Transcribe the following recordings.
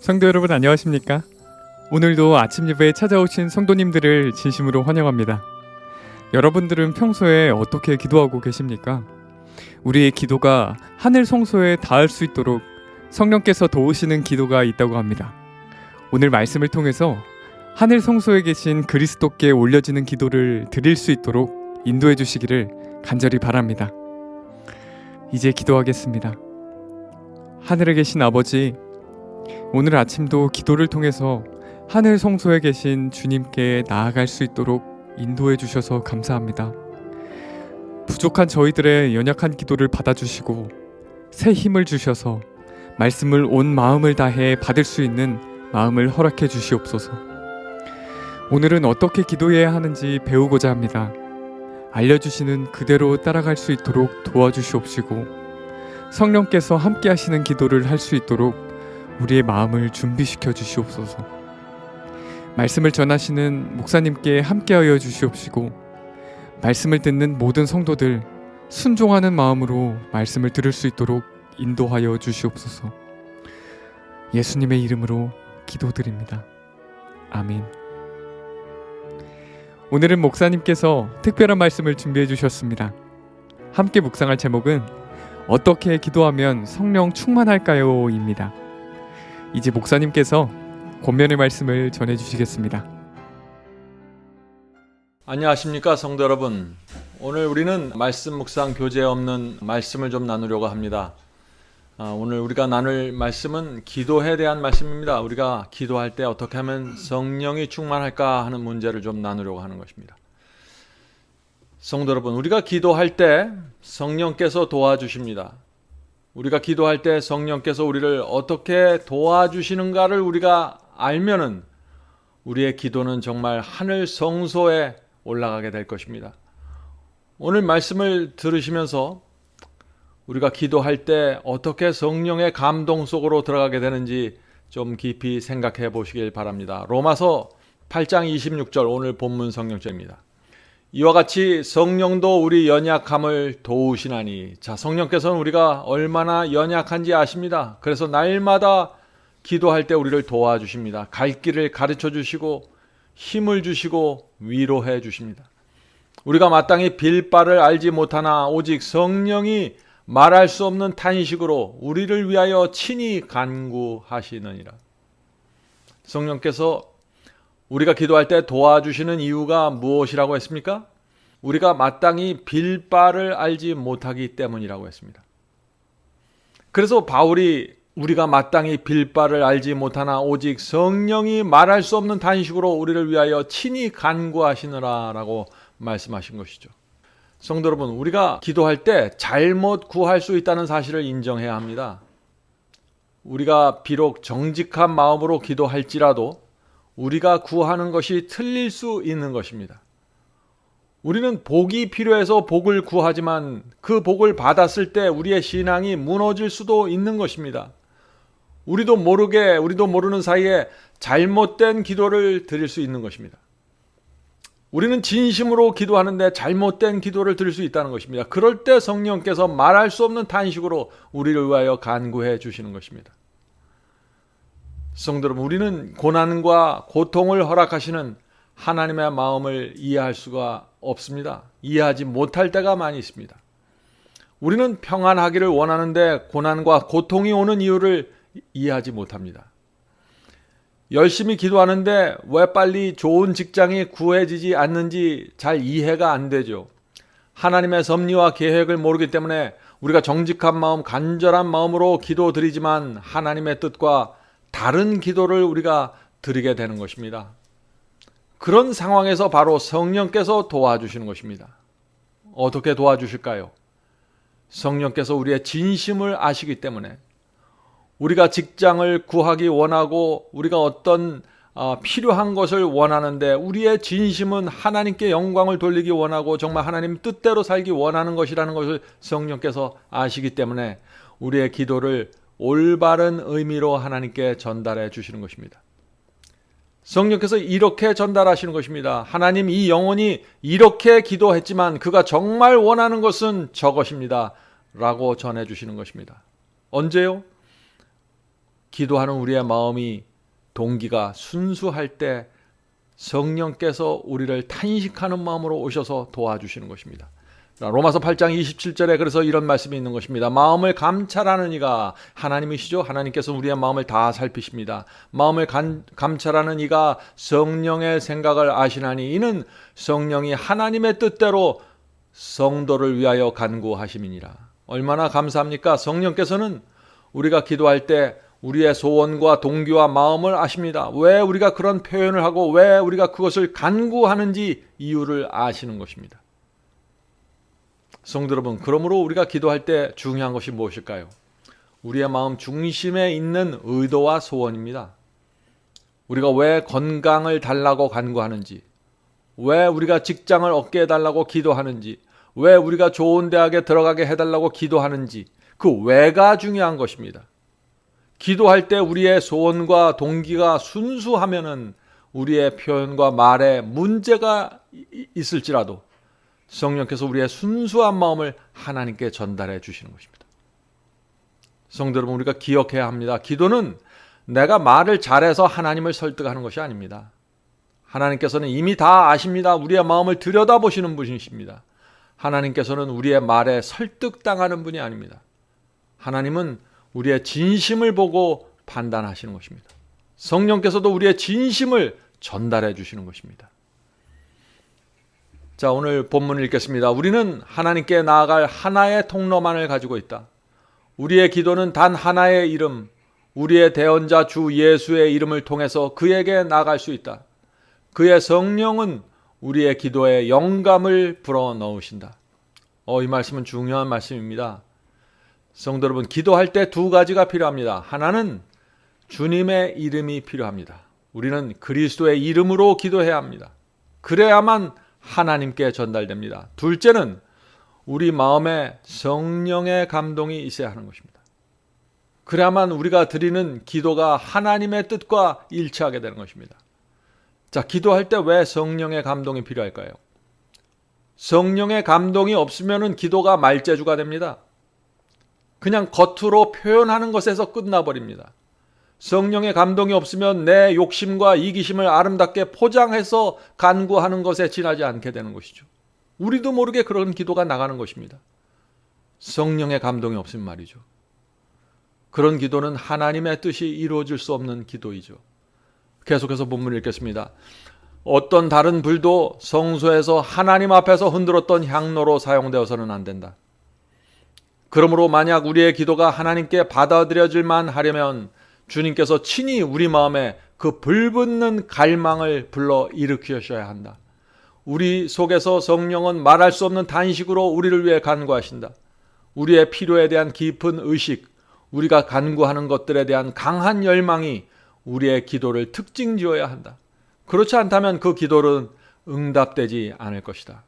성도 여러분 안녕하십니까? 오늘도 아침 예배에 찾아오신 성도님들을 진심으로 환영합니다. 여러분들은 평소에 어떻게 기도하고 계십니까? 우리의 기도가 하늘 성소에 닿을 수 있도록 성령께서 도우시는 기도가 있다고 합니다. 오늘 말씀을 통해서 하늘 성소에 계신 그리스도께 올려지는 기도를 드릴 수 있도록 인도해 주시기를 간절히 바랍니다. 이제 기도하겠습니다. 하늘에 계신 아버지, 오늘 아침도 기도를 통해서 하늘 성소에 계신 주님께 나아갈 수 있도록 인도해 주셔서 감사합니다. 부족한 저희들의 연약한 기도를 받아주시고 새 힘을 주셔서 말씀을 온 마음을 다해 받을 수 있는 마음을 허락해 주시옵소서. 오늘은 어떻게 기도해야 하는지 배우고자 합니다. 알려주시는 그대로 따라갈 수 있도록 도와주시옵시고 성령께서 함께 하시는 기도를 할 수 있도록 우리의 마음을 준비시켜 주시옵소서. 말씀을 전하시는 목사님께 함께하여 주시옵시고 말씀을 듣는 모든 성도들 순종하는 마음으로 말씀을 들을 수 있도록 인도하여 주시옵소서. 예수님의 이름으로 기도드립니다. 아멘. 오늘은 목사님께서 특별한 말씀을 준비해 주셨습니다. 함께 묵상할 제목은 어떻게 기도하면 성령 충만할까요? 입니다. 이제 목사님께서 권면의 말씀을 전해 주시겠습니다. 안녕하십니까 성도 여러분. 오늘 우리는 말씀 묵상 교재 없는 말씀을 좀 나누려고 합니다. 오늘 우리가 나눌 말씀은 기도에 대한 말씀입니다. 우리가 기도할 때 어떻게 하면 성령이 충만할까 하는 문제를 좀 나누려고 하는 것입니다. 성도 여러분, 우리가 기도할 때 성령께서 도와주십니다. 우리가 기도할 때 성령께서 우리를 어떻게 도와주시는가를 우리가 알면은 우리의 기도는 정말 하늘 성소에 올라가게 될 것입니다. 오늘 말씀을 들으시면서 우리가 기도할 때 어떻게 성령의 감동 속으로 들어가게 되는지 좀 깊이 생각해 보시길 바랍니다. 로마서 8장 26절 오늘 본문 성경절입니다. 이와 같이 성령도 우리 연약함을 도우시나니. 자, 성령께서는 우리가 얼마나 연약한지 아십니다. 그래서 날마다 기도할 때 우리를 도와주십니다. 갈 길을 가르쳐 주시고 힘을 주시고 위로해 주십니다. 우리가 마땅히 빌 바를 알지 못하나 오직 성령이 말할 수 없는 탄식으로 우리를 위하여 친히 간구하시느니라. 성령께서 우리가 기도할 때 도와주시는 이유가 무엇이라고 했습니까? 우리가 마땅히 빌 바를 알지 못하기 때문이라고 했습니다. 그래서 바울이 우리가 마땅히 빌 바를 알지 못하나 오직 성령이 말할 수 없는 탄식으로 우리를 위하여 친히 간구하시느라라고 말씀하신 것이죠. 성도 여러분, 우리가 기도할 때 잘못 구할 수 있다는 사실을 인정해야 합니다. 우리가 비록 정직한 마음으로 기도할지라도 우리가 구하는 것이 틀릴 수 있는 것입니다. 우리는 복이 필요해서 복을 구하지만 그 복을 받았을 때 우리의 신앙이 무너질 수도 있는 것입니다. 우리도 모르는 사이에 잘못된 기도를 드릴 수 있는 것입니다. 우리는 진심으로 기도하는데 잘못된 기도를 드릴 수 있다는 것입니다. 그럴 때 성령께서 말할 수 없는 탄식으로 우리를 위하여 간구해 주시는 것입니다. 성도 여러분, 우리는 고난과 고통을 허락하시는 하나님의 마음을 이해할 수가 없습니다. 이해하지 못할 때가 많이 있습니다. 우리는 평안하기를 원하는데 고난과 고통이 오는 이유를 이해하지 못합니다. 열심히 기도하는데 왜 빨리 좋은 직장이 구해지지 않는지 잘 이해가 안 되죠. 하나님의 섭리와 계획을 모르기 때문에 우리가 정직한 마음, 간절한 마음으로 기도드리지만 하나님의 뜻과 다른 기도를 우리가 드리게 되는 것입니다. 그런 상황에서 바로 성령께서 도와주시는 것입니다. 어떻게 도와주실까요? 성령께서 우리의 진심을 아시기 때문에 우리가 직장을 구하기 원하고 우리가 어떤 필요한 것을 원하는데 우리의 진심은 하나님께 영광을 돌리기 원하고 정말 하나님 뜻대로 살기 원하는 것이라는 것을 성령께서 아시기 때문에 우리의 기도를 올바른 의미로 하나님께 전달해 주시는 것입니다. 성령께서 이렇게 전달하시는 것입니다. 하나님, 이 영혼이 이렇게 기도했지만 그가 정말 원하는 것은 저것입니다 라고 전해 주시는 것입니다. 언제요? 기도하는 우리의 마음이 동기가 순수할 때 성령께서 우리를 탄식하는 마음으로 오셔서 도와주시는 것입니다. 로마서 8장 27절에 그래서 이런 말씀이 있는 것입니다. 마음을 감찰하는 이가 하나님이시죠. 하나님께서 우리의 마음을 다 살피십니다. 마음을 감찰하는 이가 성령의 생각을 아시나니 이는 성령이 하나님의 뜻대로 성도를 위하여 간구하심이니라. 얼마나 감사합니까? 성령께서는 우리가 기도할 때 우리의 소원과 동기와 마음을 아십니다. 왜 우리가 그런 표현을 하고 왜 우리가 그것을 간구하는지 이유를 아시는 것입니다. 성도 여러분, 그러므로 우리가 기도할 때 중요한 것이 무엇일까요? 우리의 마음 중심에 있는 의도와 소원입니다. 우리가 왜 건강을 달라고 간구하는지, 왜 우리가 직장을 얻게 해달라고 기도하는지, 왜 우리가 좋은 대학에 들어가게 해달라고 기도하는지, 그 왜가 중요한 것입니다. 기도할 때 우리의 소원과 동기가 순수하면은 우리의 표현과 말에 문제가 있을지라도 성령께서 우리의 순수한 마음을 하나님께 전달해 주시는 것입니다. 성도 여러분, 우리가 기억해야 합니다. 기도는 내가 말을 잘해서 하나님을 설득하는 것이 아닙니다. 하나님께서는 이미 다 아십니다. 우리의 마음을 들여다보시는 분이십니다. 하나님께서는 우리의 말에 설득당하는 분이 아닙니다. 하나님은 우리의 진심을 보고 판단하시는 것입니다. 성령께서도 우리의 진심을 전달해 주시는 것입니다. 자, 오늘 본문을 읽겠습니다. 우리는 하나님께 나아갈 하나의 통로만을 가지고 있다. 우리의 기도는 단 하나의 이름, 우리의 대언자 주 예수의 이름을 통해서 그에게 나아갈 수 있다. 그의 성령은 우리의 기도에 영감을 불어넣으신다. 이 말씀은 중요한 말씀입니다. 성도 여러분, 기도할 때 두 가지가 필요합니다. 하나는 주님의 이름이 필요합니다. 우리는 그리스도의 이름으로 기도해야 합니다. 그래야만 하나님께 전달됩니다. 둘째는 우리 마음에 성령의 감동이 있어야 하는 것입니다. 그래야만 우리가 드리는 기도가 하나님의 뜻과 일치하게 되는 것입니다. 자, 기도할 때 왜 성령의 감동이 필요할까요? 성령의 감동이 없으면 기도가 말재주가 됩니다. 그냥 겉으로 표현하는 것에서 끝나버립니다. 성령의 감동이 없으면 내 욕심과 이기심을 아름답게 포장해서 간구하는 것에 지나지 않게 되는 것이죠. 우리도 모르게 그런 기도가 나가는 것입니다. 성령의 감동이 없으면 말이죠. 그런 기도는 하나님의 뜻이 이루어질 수 없는 기도이죠. 계속해서 본문을 읽겠습니다. 어떤 다른 불도 성소에서 하나님 앞에서 흔들었던 향로로 사용되어서는 안 된다. 그러므로 만약 우리의 기도가 하나님께 받아들여질만 하려면 주님께서 친히 우리 마음에 그 불붙는 갈망을 불러 일으키셔야 한다. 우리 속에서 성령은 말할 수 없는 단식으로 우리를 위해 간구하신다. 우리의 필요에 대한 깊은 의식, 우리가 간구하는 것들에 대한 강한 열망이 우리의 기도를 특징지어야 한다. 그렇지 않다면 그 기도는 응답되지 않을 것이다.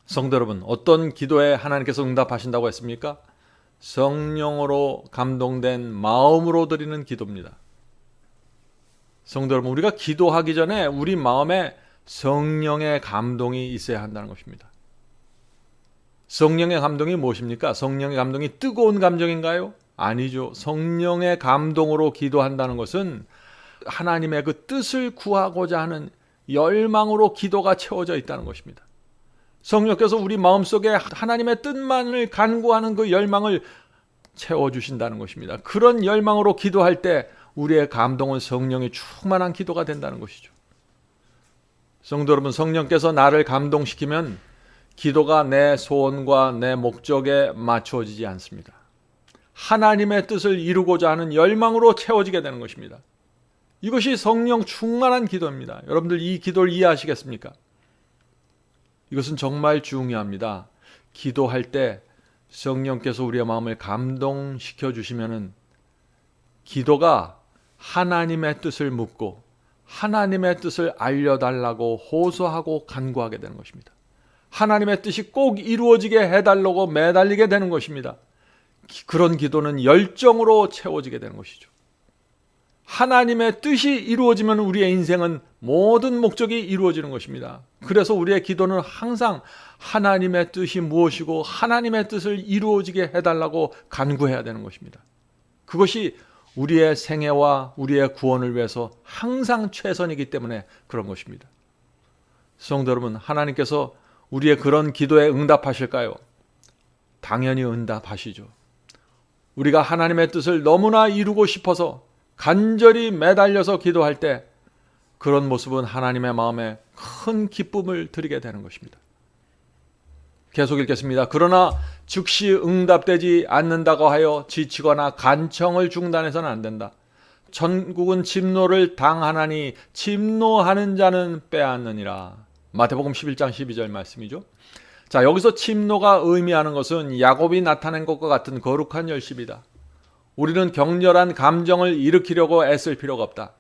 성도 여러분, 어떤 기도에 하나님께서 응답하신다고 했습니까? 성령으로 감동된 마음으로 드리는 기도입니다. 성도 여러분, 우리가 기도하기 전에 우리 마음에 성령의 감동이 있어야 한다는 것입니다. 성령의 감동이 무엇입니까? 성령의 감동이 뜨거운 감정인가요? 아니죠. 성령의 감동으로 기도한다는 것은 하나님의 그 뜻을 구하고자 하는 열망으로 기도가 채워져 있다는 것입니다. 성령께서 우리 마음속에 하나님의 뜻만을 간구하는 그 열망을 채워주신다는 것입니다. 그런 열망으로 기도할 때 우리의 감동은 성령이 충만한 기도가 된다는 것이죠. 성도 여러분, 성령께서 나를 감동시키면 기도가 내 소원과 내 목적에 맞추어지지 않습니다. 하나님의 뜻을 이루고자 하는 열망으로 채워지게 되는 것입니다. 이것이 성령 충만한 기도입니다. 여러분들 이 기도를 이해하시겠습니까? 이것은 정말 중요합니다. 기도할 때 성령께서 우리의 마음을 감동시켜 주시면은 기도가 하나님의 뜻을 묻고 하나님의 뜻을 알려달라고 호소하고 간구하게 되는 것입니다. 하나님의 뜻이 꼭 이루어지게 해달라고 매달리게 되는 것입니다. 그런 기도는 열정으로 채워지게 되는 것이죠. 하나님의 뜻이 이루어지면 우리의 인생은 모든 목적이 이루어지는 것입니다. 그래서 우리의 기도는 항상 하나님의 뜻이 무엇이고 하나님의 뜻을 이루어지게 해달라고 간구해야 되는 것입니다. 그것이 우리의 생애와 우리의 구원을 위해서 항상 최선이기 때문에 그런 것입니다. 성도 여러분, 하나님께서 우리의 그런 기도에 응답하실까요? 당연히 응답하시죠. 우리가 하나님의 뜻을 너무나 이루고 싶어서 간절히 매달려서 기도할 때 그런 모습은 하나님의 마음에 큰 기쁨을 드리게 되는 것입니다. 계속 읽겠습니다. 그러나 즉시 응답되지 않는다고 하여 지치거나 간청을 중단해서는 안 된다. 천국은 진노를 당하나니 침노하는 자는 빼앗느니라. 마태복음 11장 12절 말씀이죠. 자, 여기서 침노가 의미하는 것은 야곱이 나타낸 것과 같은 거룩한 열심이다. 우리는 격렬한 감정을 일으키려고 애쓸 필요가 없다.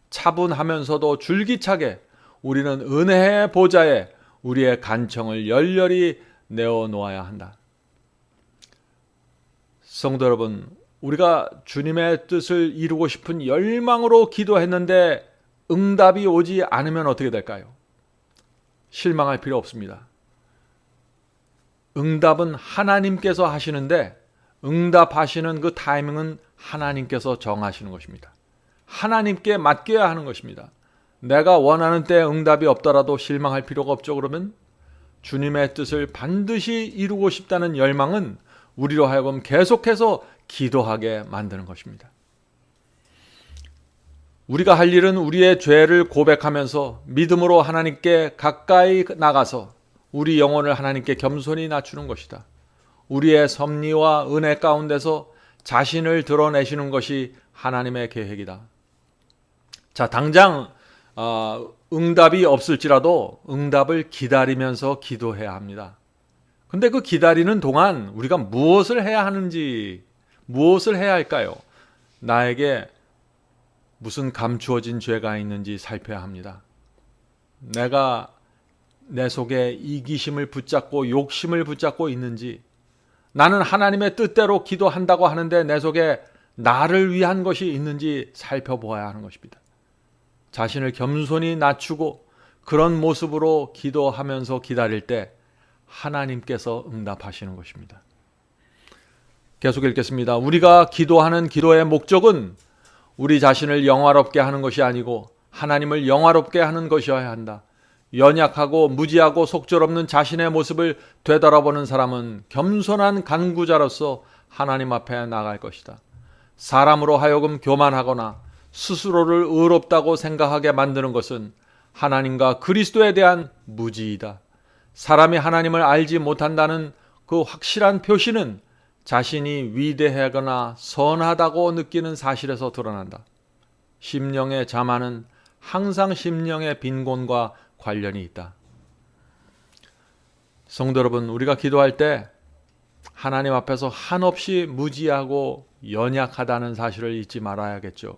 차분하면서도 줄기차게 우리는 은혜의 보좌에 우리의 간청을 열렬히 내어놓아야 한다. 성도 여러분, 우리가 주님의 뜻을 이루고 싶은 열망으로 기도했는데 응답이 오지 않으면 어떻게 될까요? 실망할 필요 없습니다. 응답은 하나님께서 하시는데 응답하시는 그 타이밍은 하나님께서 정하시는 것입니다. 하나님께 맡겨야 하는 것입니다. 내가 원하는 때 응답이 없더라도 실망할 필요가 없죠. 그러면 주님의 뜻을 반드시 이루고 싶다는 열망은 우리로 하여금 계속해서 기도하게 만드는 것입니다. 우리가 할 일은 우리의 죄를 고백하면서 믿음으로 하나님께 가까이 나가서 우리 영혼을 하나님께 겸손히 낮추는 것이다. 우리의 섭리와 은혜 가운데서 자신을 드러내시는 것이 하나님의 계획이다. 자, 당장 응답이 없을지라도 응답을 기다리면서 기도해야 합니다. 근데 그 기다리는 동안 우리가 무엇을 해야 하는지, 무엇을 해야 할까요? 나에게 무슨 감추어진 죄가 있는지 살펴야 합니다. 내가 내 속에 이기심을 붙잡고 욕심을 붙잡고 있는지, 나는 하나님의 뜻대로 기도한다고 하는데 내 속에 나를 위한 것이 있는지 살펴보아야 하는 것입니다. 자신을 겸손히 낮추고 그런 모습으로 기도하면서 기다릴 때 하나님께서 응답하시는 것입니다. 계속 읽겠습니다. 우리가 기도하는 기도의 목적은 우리 자신을 영화롭게 하는 것이 아니고 하나님을 영화롭게 하는 것이어야 한다. 연약하고 무지하고 속절없는 자신의 모습을 되돌아보는 사람은 겸손한 간구자로서 하나님 앞에 나갈 것이다. 사람으로 하여금 교만하거나 스스로를 의롭다고 생각하게 만드는 것은 하나님과 그리스도에 대한 무지이다. 사람이 하나님을 알지 못한다는 그 확실한 표시는 자신이 위대하거나 선하다고 느끼는 사실에서 드러난다. 심령의 자만은 항상 심령의 빈곤과 관련이 있다. 성도 여러분, 우리가 기도할 때 하나님 앞에서 한없이 무지하고 연약하다는 사실을 잊지 말아야겠죠.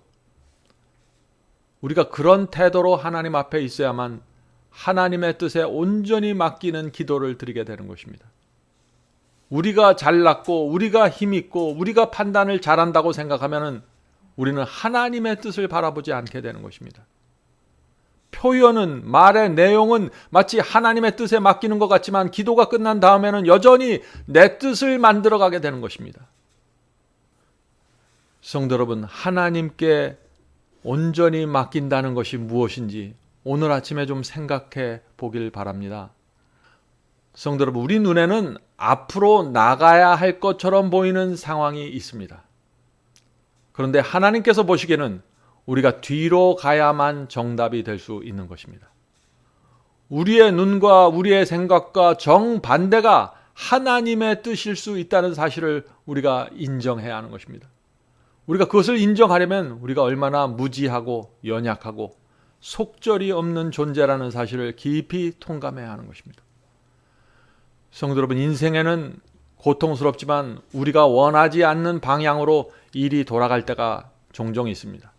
우리가 그런 태도로 하나님 앞에 있어야만 하나님의 뜻에 온전히 맡기는 기도를 드리게 되는 것입니다. 우리가 잘났고 우리가 힘있고 우리가 판단을 잘한다고 생각하면 우리는 하나님의 뜻을 바라보지 않게 되는 것입니다. 표현은, 말의 내용은 마치 하나님의 뜻에 맡기는 것 같지만 기도가 끝난 다음에는 여전히 내 뜻을 만들어가게 되는 것입니다. 성도 여러분, 하나님께 온전히 맡긴다는 것이 무엇인지 오늘 아침에 좀 생각해 보길 바랍니다. 성도 여러분, 우리 눈에는 앞으로 나가야 할 것처럼 보이는 상황이 있습니다. 그런데 하나님께서 보시기에는 우리가 뒤로 가야만 정답이 될 수 있는 것입니다. 우리의 눈과 우리의 생각과 정반대가 하나님의 뜻일 수 있다는 사실을 우리가 인정해야 하는 것입니다. 우리가 그것을 인정하려면 우리가 얼마나 무지하고 연약하고 속절이 없는 존재라는 사실을 깊이 통감해야 하는 것입니다. 성도 여러분, 인생에는 고통스럽지만 우리가 원하지 않는 방향으로 일이 돌아갈 때가 종종 있습니다.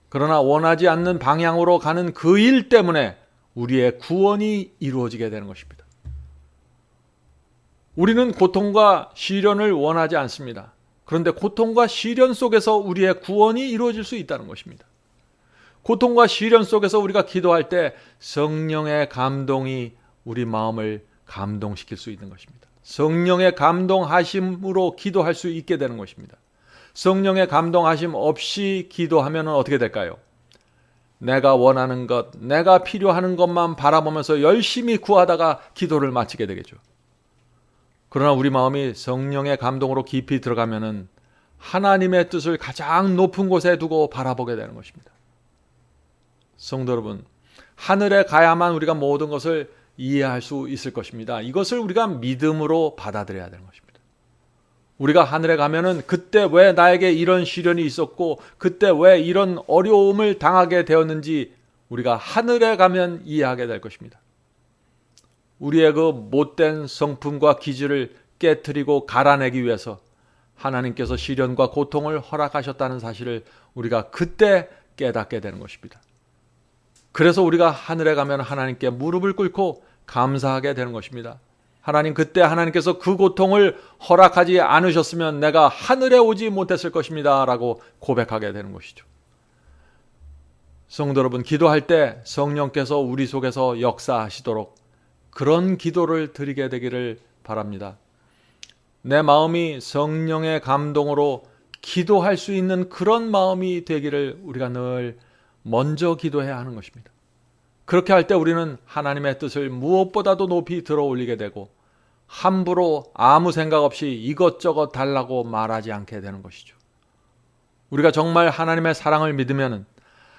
그러나 원하지 않는 방향으로 가는 그 일 때문에 우리의 구원이 이루어지게 되는 것입니다. 우리는 고통과 시련을 원하지 않습니다. 그런데 고통과 시련 속에서 우리의 구원이 이루어질 수 있다는 것입니다. 고통과 시련 속에서 우리가 기도할 때 성령의 감동이 우리 마음을 감동시킬 수 있는 것입니다. 성령의 감동하심으로 기도할 수 있게 되는 것입니다. 성령의 감동하심 없이 기도하면 어떻게 될까요? 내가 원하는 것, 내가 필요한 것만 바라보면서 열심히 구하다가 기도를 마치게 되겠죠. 그러나 우리 마음이 성령의 감동으로 깊이 들어가면은 하나님의 뜻을 가장 높은 곳에 두고 바라보게 되는 것입니다. 성도 여러분, 하늘에 가야만 우리가 모든 것을 이해할 수 있을 것입니다. 이것을 우리가 믿음으로 받아들여야 되는 것입니다. 우리가 하늘에 가면은 그때 왜 나에게 이런 시련이 있었고 그때 왜 이런 어려움을 당하게 되었는지 우리가 하늘에 가면 이해하게 될 것입니다. 우리의 그 못된 성품과 기질을 깨트리고 갈아내기 위해서 하나님께서 시련과 고통을 허락하셨다는 사실을 우리가 그때 깨닫게 되는 것입니다. 그래서 우리가 하늘에 가면 하나님께 무릎을 꿇고 감사하게 되는 것입니다. 하나님, 그때 하나님께서 그 고통을 허락하지 않으셨으면 내가 하늘에 오지 못했을 것입니다 라고 고백하게 되는 것이죠. 성도 여러분, 기도할 때 성령께서 우리 속에서 역사하시도록 그런 기도를 드리게 되기를 바랍니다. 내 마음이 성령의 감동으로 기도할 수 있는 그런 마음이 되기를 우리가 늘 먼저 기도해야 하는 것입니다. 그렇게 할 때 우리는 하나님의 뜻을 무엇보다도 높이 들어 올리게 되고 함부로 아무 생각 없이 이것저것 달라고 말하지 않게 되는 것이죠. 우리가 정말 하나님의 사랑을 믿으면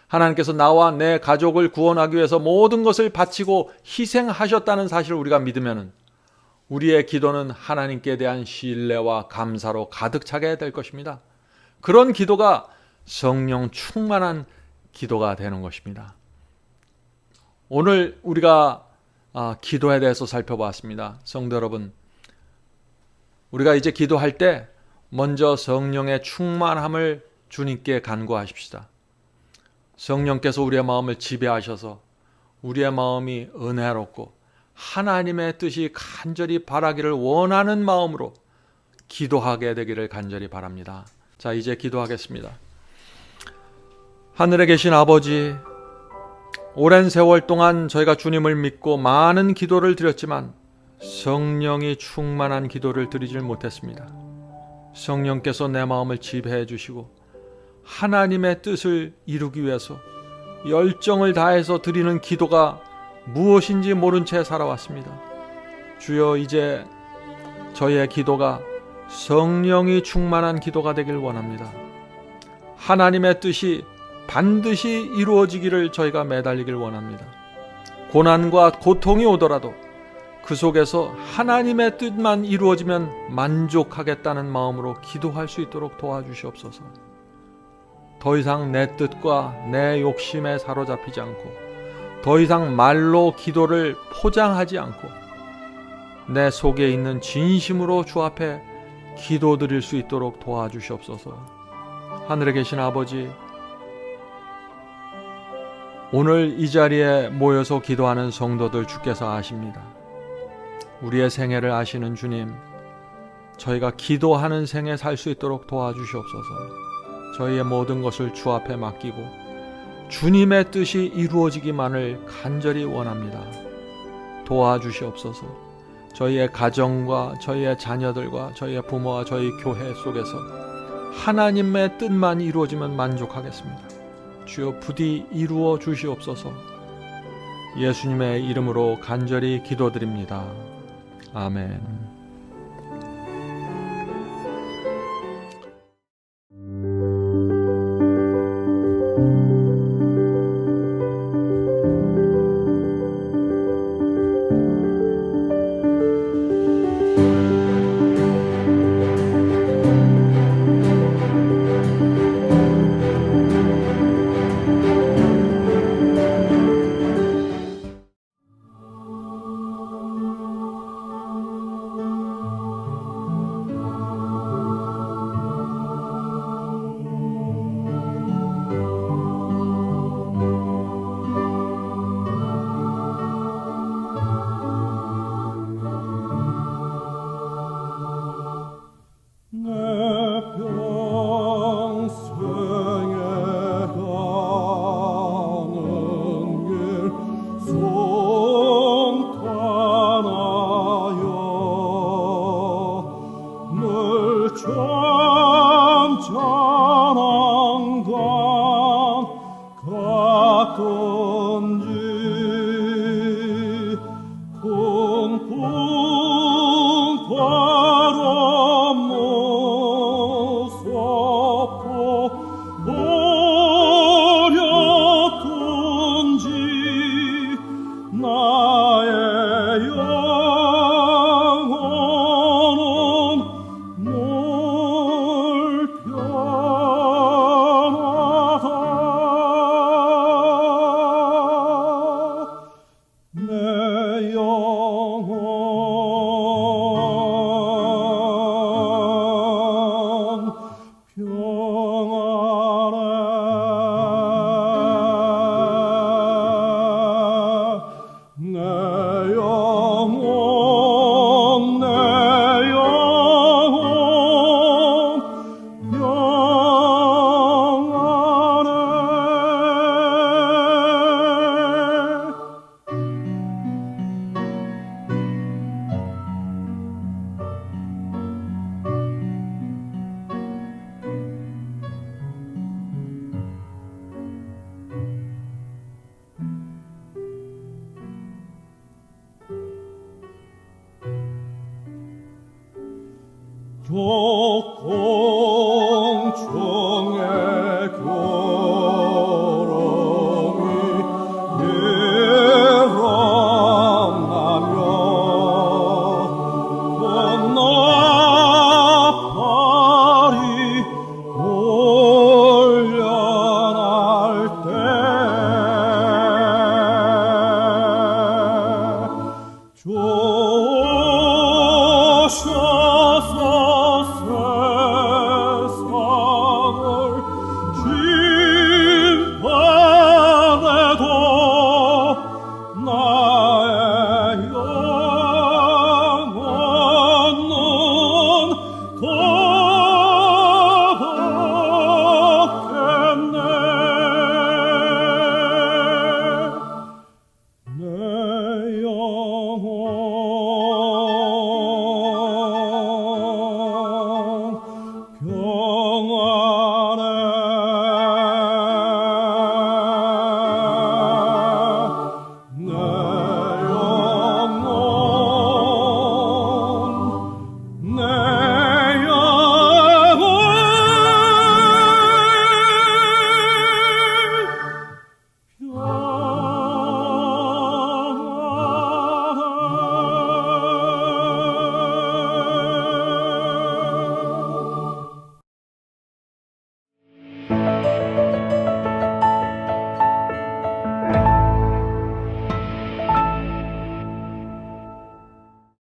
하나님께서 나와 내 가족을 구원하기 위해서 모든 것을 바치고 희생하셨다는 사실을 우리가 믿으면 우리의 기도는 하나님께 대한 신뢰와 감사로 가득 차게 될 것입니다. 그런 기도가 성령 충만한 기도가 되는 것입니다. 오늘 우리가 기도에 대해서 살펴보았습니다. 성도 여러분, 우리가 이제 기도할 때 먼저 성령의 충만함을 주님께 간구하십시다. 성령께서 우리의 마음을 지배하셔서 우리의 마음이 은혜롭고 하나님의 뜻이 간절히 바라기를 원하는 마음으로 기도하게 되기를 간절히 바랍니다. 자, 이제 기도하겠습니다. 하늘에 계신 아버지, 오랜 세월 동안 저희가 주님을 믿고 많은 기도를 드렸지만 성령이 충만한 기도를 드리질 못했습니다. 성령께서 내 마음을 지배해 주시고 하나님의 뜻을 이루기 위해서 열정을 다해서 드리는 기도가 무엇인지 모른 채 살아왔습니다. 주여, 이제 저희의 기도가 성령이 충만한 기도가 되길 원합니다. 하나님의 뜻이 반드시 이루어지기를 저희가 매달리길 원합니다. 고난과 고통이 오더라도 그 속에서 하나님의 뜻만 이루어지면 만족하겠다는 마음으로 기도할 수 있도록 도와주시옵소서. 더 이상 내 뜻과 내 욕심에 사로잡히지 않고 더 이상 말로 기도를 포장하지 않고 내 속에 있는 진심으로 주 앞에 기도드릴 수 있도록 도와주시옵소서. 하늘에 계신 아버지, 오늘 이 자리에 모여서 기도하는 성도들 주께서 아십니다. 우리의 생애를 아시는 주님, 저희가 기도하는 생애 살 수 있도록 도와주시옵소서. 저희의 모든 것을 주 앞에 맡기고 주님의 뜻이 이루어지기만을 간절히 원합니다. 도와주시옵소서. 저희의 가정과 저희의 자녀들과 저희의 부모와 저희 교회 속에서 하나님의 뜻만 이루어지면 만족하겠습니다. 주여, 부디 이루어 주시옵소서. 예수님의 이름으로 간절히 기도드립니다. 아멘.